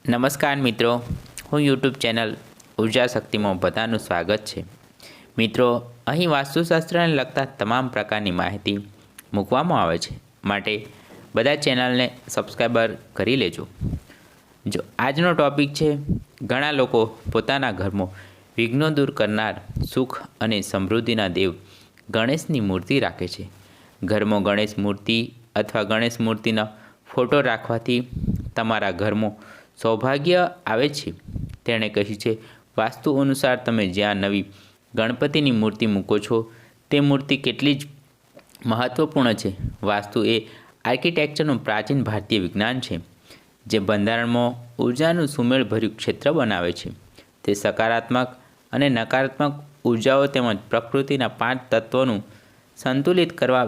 નમસ્કાર મિત્રો, હું યુટ્યુબ ચેનલ ઉર્જા શક્તિમાં બધાનું સ્વાગત છે। મિત્રો, અહીં વાસ્તુશાસ્ત્રને લગતા તમામ પ્રકારની માહિતી મૂકવામાં આવે છે, માટે બધા ચેનલને સબસ્ક્રાઈબર કરી લેજો। જો આજનો ટૉપિક છે, ઘણા લોકો પોતાના ઘરમાં વિઘ્નો દૂર કરનાર સુખ અને સમૃદ્ધિના દેવ ગણેશની મૂર્તિ રાખે છે। ઘરમાં ગણેશ મૂર્તિ અથવા ગણેશ મૂર્તિનો ફોટો રાખવાથી તમારા ઘરમાં સૌભાગ્ય આવે છે। તેણે કહ્યું છે, વાસ્તુ અનુસાર તમે જ્યાં નવી ગણપતિની મૂર્તિ મૂકો છો તે મૂર્તિ કેટલી જ મહત્ત્વપૂર્ણ છે। વાસ્તુ એ આર્કિટેક્ચરનું પ્રાચીન ભારતીય વિજ્ઞાન છે, જે બંધારણમાં ઉર્જાનું સુમેળભર્યું ક્ષેત્ર બનાવે છે। તે સકારાત્મક અને નકારાત્મક ઉર્જાઓ તેમજ પ્રકૃતિના 5 તત્વોનું સંતુલિત કરવા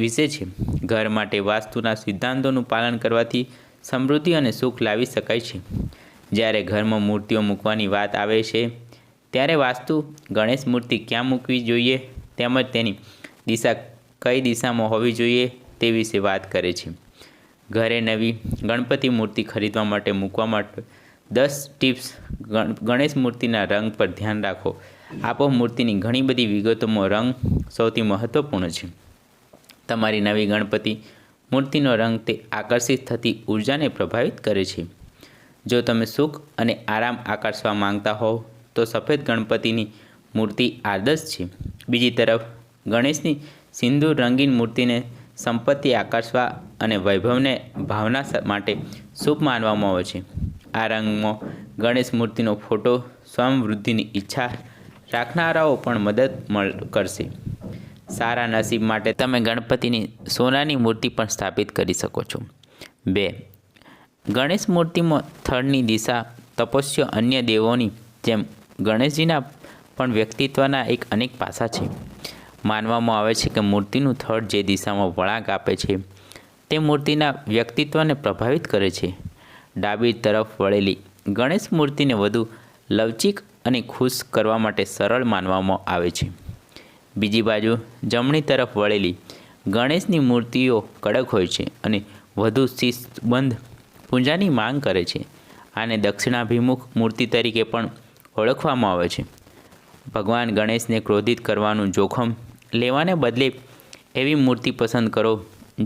વિશે છે। ઘર માટે વાસ્તુના સિદ્ધાંતોનું પાલન કરવાથી સમૃદ્ધિ અને સુખ લાવી શકાય છે। જ્યારે ઘરમાં મૂર્તિઓ મૂકવાની વાત આવે છે, ત્યારે વાસ્તુ ગણેશ મૂર્તિ ક્યાં મૂકવી જોઈએ તેમજ તેની દિશા કઈ દિશામાં હોવી જોઈએ તે વિશે વાત કરે છે। ઘરે નવી ગણપતિ મૂર્તિ ખરીદવા માટે મૂકવા માટે 10 ટિપ્સ। ગણેશ મૂર્તિના રંગ પર ધ્યાન રાખો। આપો મૂર્તિની ઘણી બધી વિગતોમાં રંગ સૌથી મહત્ત્વપૂર્ણ છે। તમારી નવી ગણપતિ મૂર્તિનો રંગ તે આકર્ષિત થતી ઉર્જાને પ્રભાવિત કરે છે। જો તમે સુખ અને આરામ આકર્ષવા માંગતા હોવ તો સફેદ ગણપતિની મૂર્તિ આદર્શ છે। બીજી તરફ ગણેશની સિંદૂર રંગીન મૂર્તિને સંપત્તિ આકર્ષવા અને વૈભવને ભાવના માટે શુભ માનવામાં આવે છે। આ રંગમાં ગણેશ મૂર્તિનો ફોટો સમૃદ્ધિની ઈચ્છા રાખનારાઓ પણ મદદ કરશે। સારા નસીબ માટે તમે ગણપતિની સોનાની મૂર્તિ પણ સ્થાપિત કરી શકો છો। 2. ગણેશ મૂર્તિમાં થડની દિશા તપસ્યા અન્ય દેવોની જેમ ગણેશજીના પણ વ્યક્તિત્વના અનેક પાસા છે। માનવામાં આવે છે કે મૂર્તિનું થડ જે દિશામાં વળાંક આપે છે તે મૂર્તિના વ્યક્તિત્વને પ્રભાવિત કરે છે। ડાબી તરફ વળેલી ગણેશ મૂર્તિને વધુ લવચીક અને ખુશ કરવા માટે સરળ માનવામાં આવે છે। બીજી બાજુ જમણી તરફ વળેલી ગણેશની મૂર્તિઓ કડક હોય છે અને વધુ શિસ્તબદ્ધ પૂજાની માંગ કરે છે। આને દક્ષિણાભિમુખ મૂર્તિ તરીકે પણ ઓળખવામાં આવે છે। ભગવાન ગણેશને ક્રોધિત કરવાનું જોખમ લેવાને બદલે એવી મૂર્તિ પસંદ કરો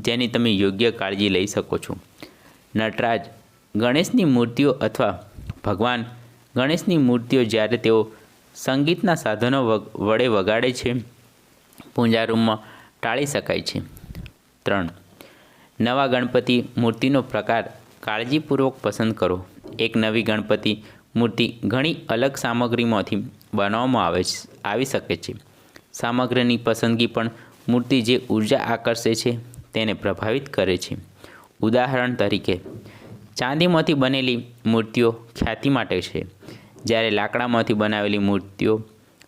જેની તમે યોગ્ય કાળજી લઈ શકો છો। નટરાજ ગણેશની મૂર્તિઓ અથવા ભગવાન ગણેશની મૂર્તિઓ જ્યારે તેઓ સંગીતના સાધનો વડે વગાડે છે, પૂજા રૂમમાં ટાળી શકાય છે। 3. નવા ગણપતિ મૂર્તિનો પ્રકાર કાળજીપૂર્વક પસંદ કરો। એક નવી ગણપતિ મૂર્તિ ઘણી અલગ સામગ્રીમાંથી બનાવવામાં આવી શકે છે। સામગ્રીની પસંદગી પણ મૂર્તિ જે ઉર્જા આકર્ષે છે તેને પ્રભાવિત કરે છે। ઉદાહરણ તરીકે, ચાંદીમાંથી બનેલી મૂર્તિઓ ખ્યાતિ માટે છે, જ્યારે લાકડામાંથી બનાવેલી મૂર્તિઓ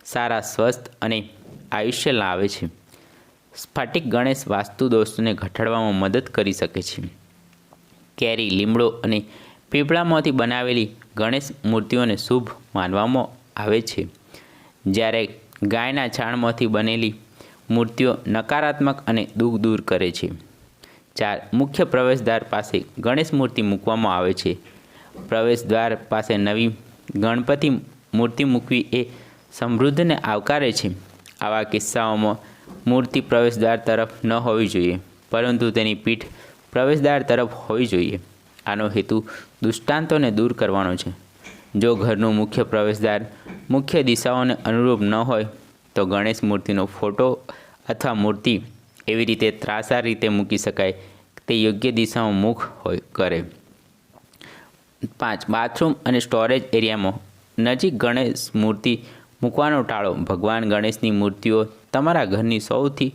સારા સ્વસ્થ અને આયુષ્ય લાવે છે। સ્ફટિક ગણેશ વાસ્તુ દોષને ઘટાડવામાં મદદ કરી શકે છે। કેરી, લીમડો અને પીપળામાંથી બનાવેલી ગણેશ મૂર્તિઓને શુભ માનવામાં આવે છે, જ્યારે ગાયના છાણમાંથી બનેલી મૂર્તિઓ નકારાત્મક અને દુઃખ દૂર કરે છે। 4. મુખ્ય પ્રવેશદ્વાર પાસે ગણેશ મૂર્તિ મૂકવામાં આવે છે। પ્રવેશદ્વાર પાસે નવી ગણપતિ મૂર્તિ મૂકવી એ સમૃદ્ધિને આવકારે છે। આવા કિસ્સાઓમાં મૂર્તિ પ્રવેશદ્વાર તરફ ન હોવી જોઈએ, પરંતુ તેની પીઠ પ્રવેશદ્વાર તરફ હોવી જોઈએ। આનો હેતુ દુષ્ટાંતોને દૂર કરવાનો છે। જો ઘરનું મુખ્ય પ્રવેશદ્વાર મુખ્ય દિશાઓને અનુરૂપ ન હોય તો ગણેશ મૂર્તિનો ફોટો અથવા મૂર્તિ એવી રીતે ત્રાંસા રીતે મૂકી શકાય કે તે યોગ્ય દિશામાં મુખ કરે। 5. બાથરૂમ અને સ્ટોરેજ એરિયામાં નજીક ગણેશ મૂર્તિ મૂકવાનો ટાળો। ભગવાન ગણેશની મૂર્તિઓ તમારા ઘરની સૌથી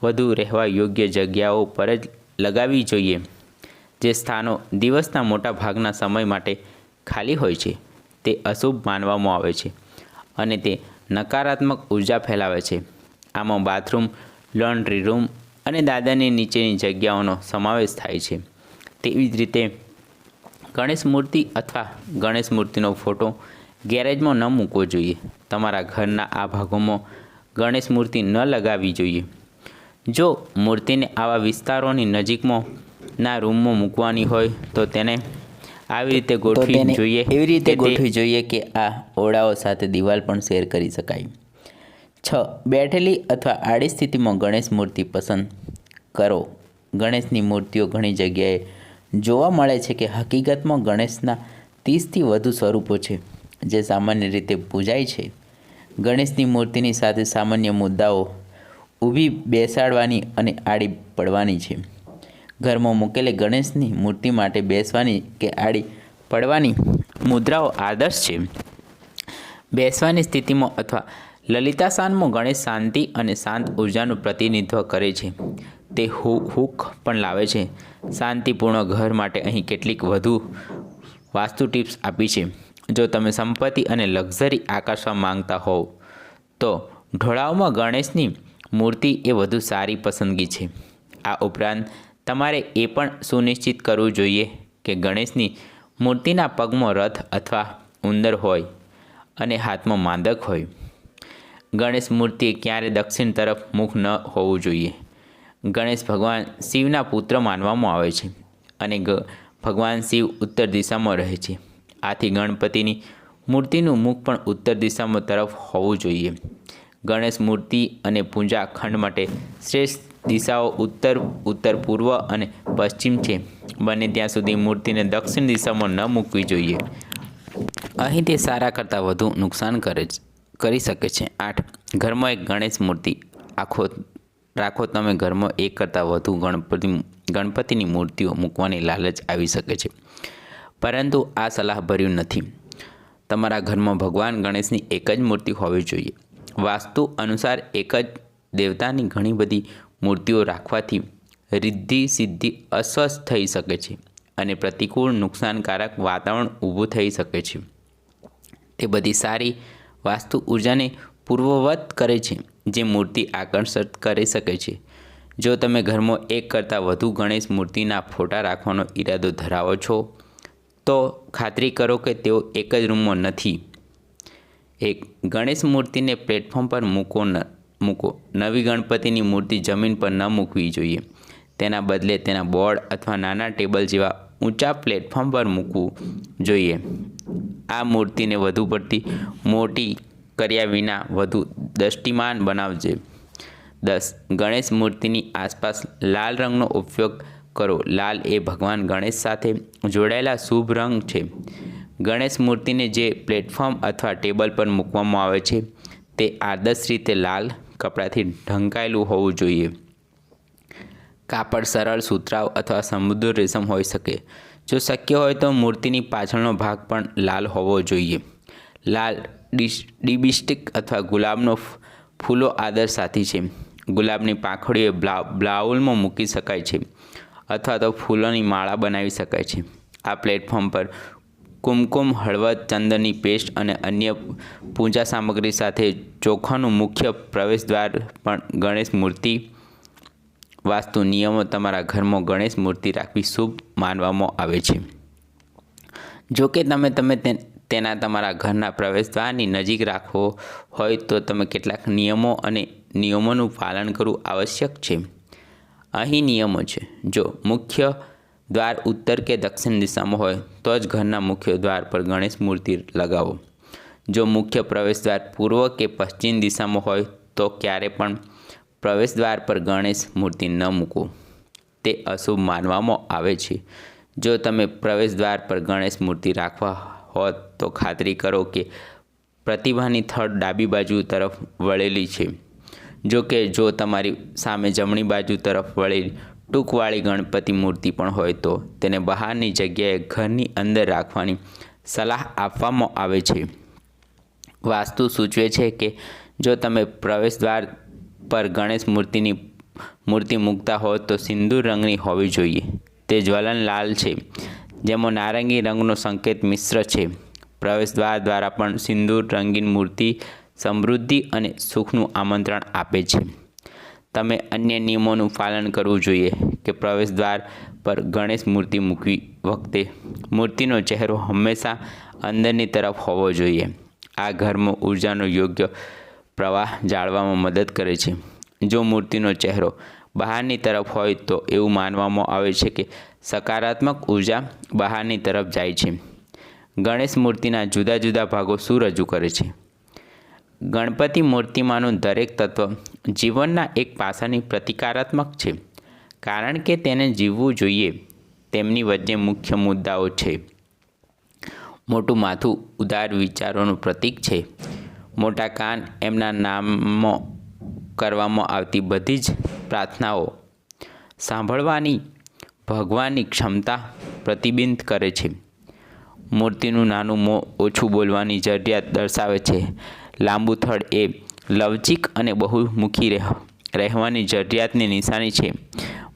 વધુ રહેવા યોગ્ય જગ્યાઓ પર જ લગાવવી જોઈએ। જે સ્થાનો દિવસના મોટા ભાગના સમય માટે ખાલી હોય છે તે અશુભ માનવામાં આવે છે અને તે નકારાત્મક ઉર્જા ફેલાવે છે। આમાં બાથરૂમ, લોન્ડ્રી રૂમ અને દાદરની નીચેની જગ્યાઓનો સમાવેશ થાય છે। તેવી જ રીતે ગણેશ મૂર્તિ અથવા ગણેશ મૂર્તિનો ફોટો ગેરેજમાં ન મૂકવો જોઈએ। તમારા ઘરના આ ભાગોમાં ગણેશ મૂર્તિ ન લગાવવી જોઈએ। જો મૂર્તિને આવા વિસ્તારોની નજીકમાં ના રૂમમાં મૂકવાની હોય તો તેને આવી રીતે તો ગોઠવી તેને જોઈએ એવી રીતે કે તે ગોઠવી જોઈએ કે આ ઓરડાઓ સાથે દિવાલ પણ શેર કરી શકાય. 6. બેઠેલી અથવા આડી સ્થિતિમાં ગણેશ મૂર્તિ પસંદ કરો. ગણેશની મૂર્તિઓ ઘણી જગ્યાએ જોવા મળે છે કે હકીકતમાં ગણેશના 30થી વધુ સ્વરૂપો છે જે સામાન્ય રીતે પૂજાય છે. ગણેશની મૂર્તિની સાથે સામાન્ય મુદ્દાઓ ઊભી બેસાડવાની અને આડી પડવાની છે. ઘરમાં મૂકેલી ગણેશની મૂર્તિ માટે બેસવાની કે આડી પડવાની મુદ્રાઓ આદર્શ છે. બેસવાની સ્થિતિમાં અથવા લલિતાસનમાં ગણેશ શાંતિ અને શાંત ઉર્જાનું પ્રતિનિધિત્વ કરે છે. તે હુક પણ લાવે છે. શાંતિપૂર્ણ ઘર માટે અહીં કેટલીક વધુ વાસ્તુ ટિપ્સ આપી છે. જો તમે સંપત્તિ અને લક્ઝરી આકર્ષવા માંગતા હોવ તો ઢોળાવમાં ગણેશની મૂર્તિ એ વધુ સારી પસંદગી છે. આ ઉપરાંત તમારે એ પણ સુનિશ્ચિત કરવું જોઈએ કે ગણેશની મૂર્તિના પગમાં રથ અથવા ઉંદર હોય અને હાથમાં માંદક હોય. ગણેશ મૂર્તિ ક્યારે દક્ષિણ તરફ મુખ ન હોવું જોઈએ. ગણેશ ભગવાન શિવના પુત્ર માનવામાં આવે છે અને ભગવાન શિવ ઉત્તર દિશામાં રહે છે. આથી ગણપતિની મૂર્તિનું મુખ પણ ઉત્તર દિશામાં તરફ હોવું જોઈએ. ગણેશ મૂર્તિ અને પૂજા ખંડ માટે શ્રેષ્ઠ દિશાઓ ઉત્તર, ઉત્તર પૂર્વ અને પશ્ચિમ છે. બને ત્યાં સુધી મૂર્તિને દક્ષિણ દિશામાં ન મૂકવી જોઈએ. અહીં તે સારા કરતાં વધુ નુકસાન કરી શકે છે. 8. ઘરમાં એક ગણેશ મૂર્તિ રાખો. તમે ઘરમાં એક કરતાં વધુ ગણપતિની મૂર્તિઓ મૂકવાની લાલચ આવી શકે છે, પરંતુ આ સલાહભર્યું નથી. તમારા ઘરમાં ભગવાન ગણેશની એક જ મૂર્તિ હોવી જોઈએ. વાસ્તુ અનુસાર એક જ દેવતાની ઘણી બધી મૂર્તિઓ રાખવાથી રિદ્ધિ સિદ્ધિ અસ્વસ્થ થઈ શકે છે અને પ્રતિકૂળ નુકસાનકારક વાતાવરણ ઊભું થઈ શકે છે. તે બધી સારી વાસ્તુ ઉર્જાને પૂર્વવત કરે છે જે મૂર્તિ આકર્ષિત કરી શકે છે. જો તમે ઘરમાં એક કરતાં વધુ ગણેશ મૂર્તિના ફોટા રાખવાનો ઈરાદો ધરાવો છો તો ખાતરી કરો કે તેઓ એક જ રૂમમાં નથી. એક ગણેશ મૂર્તિને પ્લેટફોર્મ પર મૂકો. નવી ગણપતિની મૂર્તિ જમીન પર ન મૂકવી જોઈએ. તેના બદલે તેના બોર્ડ અથવા નાના ટેબલ જેવા ઊંચા પ્લેટફોર્મ પર મૂકવું જોઈએ. આ મૂર્તિને વધુ પડતી મોટી કર્યા વિના વધુ દૃષ્ટિમાન બનાવશે. 10. ગણેશ મૂર્તિની આસપાસ લાલ રંગનો ઉપયોગ કરો. લાલ એ ભગવાન ગણેશ સાથે જોડાયેલા શુભ રંગ છે. ગણેશ મૂર્તિને જે પ્લેટફોર્મ અથવા ટેબલ પર મૂકવામાં આવે છે તે આદર્શ રીતે લાલ કપડાથી ઢંકાયેલું હોવું જોઈએ. કાપડ સરળ સુતરાઉ અથવા સમૃદ્ધ રેશમ હોઈ શકે. જો શક્ય હોય તો મૂર્તિની પાછળનો ભાગ પણ લાલ હોવો જોઈએ. લાલ ડિબિસ્ટિક અથવા ગુલાબનો ફૂલો આદર્શ સાથી છે. ગુલાબની પાંખડીઓ બાઉલમાં મૂકી શકાય છે અથવા તો ફૂલોની માળા બનાવી શકાય છે. આ પ્લેટફોર્મ પર કુમકુમ, હળવદ, ચંદનની પેસ્ટ અને અન્ય પૂજા સામગ્રી સાથે ચોખાનું મુખ્ય પ્રવેશદ્વાર પણ ગણેશ મૂર્તિ વાસ્તુ નિયમો તમારા ઘરમાં ગણેશ મૂર્તિ રાખવી શુભ માનવામાં આવે છે. જો કે તમે તેના તમારા ઘરના પ્રવેશદ્વારની નજીક રાખવો હોય તો તમે કેટલાક નિયમોનું પાલન કરવું આવશ્યક છે. અહીં નિયમો છે. જો મુખ્ય દ્વાર ઉત્તર કે દક્ષિણ દિશામાં હોય તો જ ઘરના મુખ્ય દ્વાર પર ગણેશ મૂર્તિ લગાવો. જો મુખ્ય પ્રવેશદ્વાર પૂર્વ કે પશ્ચિમ દિશામાં હોય તો ક્યારે પણ પ્રવેશદ્વાર પર ગણેશ મૂર્તિ ન મૂકો. તે અશુભ માનવામાં આવે છે. જો તમે પ્રવેશદ્વાર પર ગણેશ મૂર્તિ રાખવા હોત તો ખાતરી કરો કે પ્રતિમાની થડ ડાબી બાજુ તરફ વળેલી છે. જો કે જો તમારી સામે જમણી બાજુ તરફ વળેલી ટૂંકવાળી ગણપતિ મૂર્તિ પણ હોય તો તેને બહારની જગ્યાએ ઘરની અંદર રાખવાની સલાહ આપવામાં આવે છે. વાસ્તુ સૂચવે છે કે જો તમે પ્રવેશદ્વાર પર ગણેશ મૂર્તિ મૂકતા હો તો સિંદૂર રંગની હોવી જોઈએ. તે જ્વલન લાલ છે જેમાં નારંગી રંગનો સંકેત મિશ્ર છે. પ્રવેશદ્વાર દ્વારા પણ સિંદૂર રંગીન મૂર્તિ સમૃદ્ધિ અને સુખનું આમંત્રણ આપે છે. તમે અન્ય નિયમોનું પાલન કરવું જોઈએ કે પ્રવેશદ્વાર પર ગણેશ મૂર્તિ મૂકવી વખતે મૂર્તિનો ચહેરો હંમેશા અંદરની તરફ હોવો જોઈએ. આ ઘરમાં ઉર્જાનો યોગ્ય પ્રવાહ જાળવવામાં મદદ કરે છે. જો મૂર્તિનો ચહેરો બહારની તરફ હોય તો એવું માનવામાં આવે છે કે સકારાત્મક ઉર્જા બહારની તરફ જાય છે. ગણેશ મૂર્તિના જુદા જુદા ભાગો શું રજૂ કરે છે? ગણપતિ મૂર્તિમાંનું દરેક તત્વ જીવનના એક પાસાની પ્રતિકારાત્મક છે, કારણ કે તેને જીવવું જોઈએ. તેમની વચ્ચે મુખ્ય મુદ્દાઓ છે. મોટું માથું ઉદાર વિચારોનું પ્રતીક છે. મોટા કાન એમના નામમાં કરવામાં આવતી બધી જ પ્રાર્થનાઓ સાંભળવાની ભગવાનની ક્ષમતા પ્રતિબિંબિત કરે છે. મૂર્તિનું નાનું મોં ઓછું બોલવાની જરૂરિયાત દર્શાવે છે. લાંબુ થડ એ લવચીક અને બહુમુખી રહેવાની જરૂરિયાતની નિશાની છે.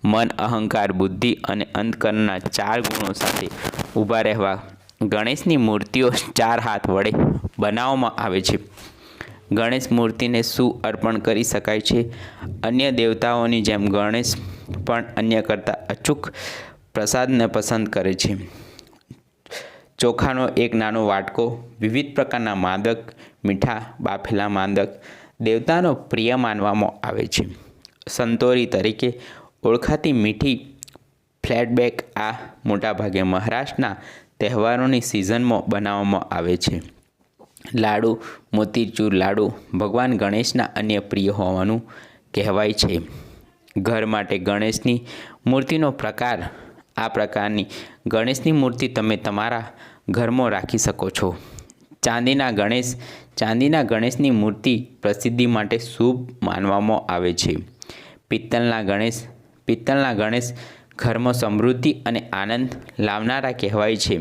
મન, અહંકાર, બુદ્ધિ અને અંતકરણના 4 ગુણો સાથે ઊભા રહેવા ગણેશની મૂર્તિઓ 4 હાથ વડે બનાવવામાં આવે છે. ગણેશ મૂર્તિને શું અર્પણ કરી શકાય છે? અન્ય દેવતાઓની જેમ ગણેશ પણ અન્ય કરતાં અચૂક પ્રસાદને પસંદ કરે છે. ચોખાનો એક નાનો વાટકો, વિવિધ પ્રકારના માદક, મીઠા બાફેલા માદક દેવતાનો પ્રિય માનવામાં આવે છે. સંતોરી તરીકે ઓળખાતી મીઠી ફ્લેટબ્રેક આ મોટાભાગે મહારાષ્ટ્રના તહેવારોની સિઝનમાં બનાવવામાં આવે છે. લાડુ, મોતીચૂર લાડુ ભગવાન ગણેશના અન્ય પ્રિય હોવાનું કહેવાય છે. ઘર માટે ગણેશની મૂર્તિનો પ્રકાર. આ પ્રકારની ગણેશની મૂર્તિ તમે તમારા ઘરમાં રાખી શકો છો. ચાંદીના ગણેશની મૂર્તિ પ્રસિદ્ધિ માટે શુભ માનવામાં આવે છે. પિત્તળના ગણેશ ઘરમાં સમૃદ્ધિ અને આનંદ લાવનારા કહેવાય છે.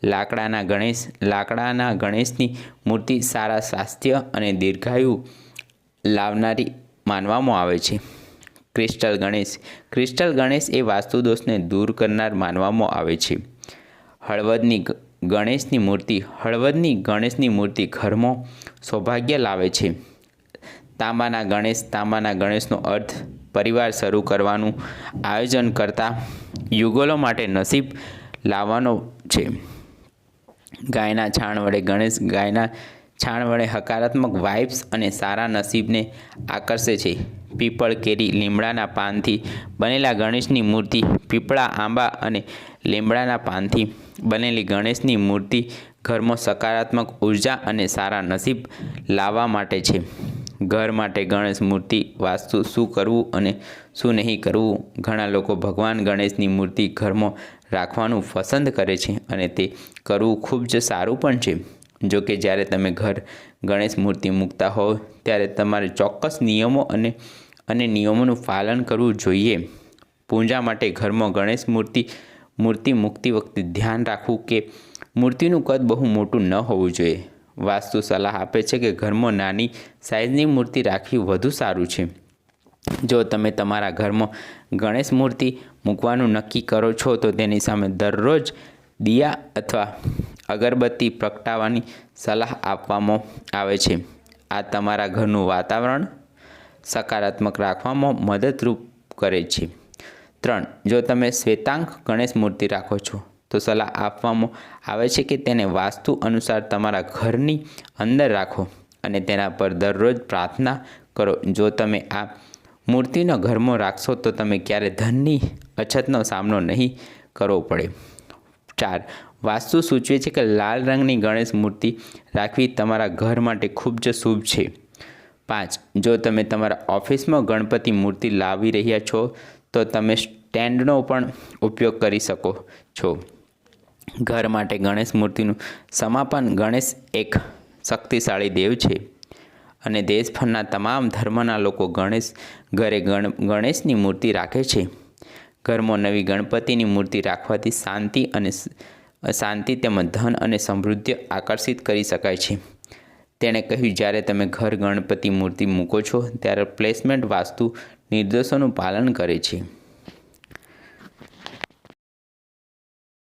લાકડાના ગણેશની મૂર્તિ સારા સ્વાસ્થ્ય અને દીર્ઘાયુ લાવનારી માનવામાં આવે છે. ક્રિસ્ટલ ગણેશ એ વાસ્તુ દોષને દૂર કરનાર માનવામાં આવે છે. હળવદની ગણેશની મૂર્તિ ઘરમાં સૌભાગ્ય લાવે છે. તાંબાના ગણેશનો અર્થ પરિવાર શરૂ કરવાનું આયોજન કરતા યુગલો માટે નસીબ લાવવાનો છે. ગાયના છાણ વડે હકારાત્મક વાઇબ્સ અને સારા નસીબને આકર્ષે છે. પીપળ, કેરી, લીમડાના પાનથી બનેલા ગણેશની મૂર્તિ. પીપળા, આંબા અને લીમડાના પાનથી બનેલી ગણેશની મૂર્તિ ઘરમાં સકારાત્મક ઉર્જા અને સારા નસીબ લાવવા માટે છે. ઘર માટે ગણેશ મૂર્તિ વાસ્તુ. શું કરવું અને શું નહીં કરવું? ઘણા લોકો ભગવાન ગણેશની મૂર્તિ ઘરમાં રાખવાનું પસંદ કરે છે અને તે કરવું ખૂબ જ સારું પણ છે. જો કે જ્યારે તમે ગણેશ મૂર્તિ મૂકતા હોવ ત્યારે તમારે ચોક્કસ નિયમો અને નિયમોનું પાલન કરવું જોઈએ. પૂજા માટે ઘરમાં ગણેશ મૂર્તિ મૂકતી વખતે ધ્યાન રાખવું કે મૂર્તિનું કદ બહુ મોટું ન હોવું જોઈએ. વાસ્તુ સલાહ આપે છે કે ઘરમાં નાની સાઇઝની મૂર્તિ રાખવી વધુ સારું છે. જો તમે તમારા ઘરમાં ગણેશ મૂર્તિ મૂકવાનું નક્કી કરો છો તો તેની સામે દરરોજ દિયા અથવા અગરબત્તી પ્રગટાવવાની સલાહ આપવામાં આવે છે. આ તમારા ઘરનું વાતાવરણ સકારાત્મક રાખવામાં મદદરૂપ કરે છે. 3. જો તમે શ્વેતાંક ગણેશ મૂર્તિ રાખો છો તો સલાહ આપવામાં આવે છે કે તેને વાસ્તુ અનુસાર તમારા ઘરની અંદર રાખો અને તેના પર દરરોજ પ્રાર્થના કરો. જો તમે આ મૂર્તિનો ઘરમાં રાખશો તો તમે ક્યારેય ધનની અછતનો સામનો નહીં કરવો પડે. 4. વાસ્તુ સૂચવે છે કે લાલ રંગની ગણેશ મૂર્તિ રાખવી તમારા ઘર માટે ખૂબ જ શુભ છે. 5. જો તમે તમારા ઓફિસમાં ગણપતિ મૂર્તિ લાવી રહ્યા છો તો તમે સ્ટેન્ડનો પણ ઉપયોગ કરી શકો છો. ઘર માટે ગણેશ મૂર્તિનું સમાપન. ગણેશ એક શક્તિશાળી દેવ છે અને દેશભરના તમામ ધર્મના લોકો ઘરે ગણેશની મૂર્તિ રાખે છે. ઘરમાં નવી ગણપતિની મૂર્તિ રાખવાથી શાંતિ તેમજ ધન અને સમૃદ્ધિ આકર્ષિત કરી શકાય છે. તેણે કહ્યું, જ્યારે તમે ગણપતિ મૂર્તિ મૂકો છો ત્યારે પ્લેસમેન્ટ વાસ્તુ નિર્દેશોનું પાલન કરે છે.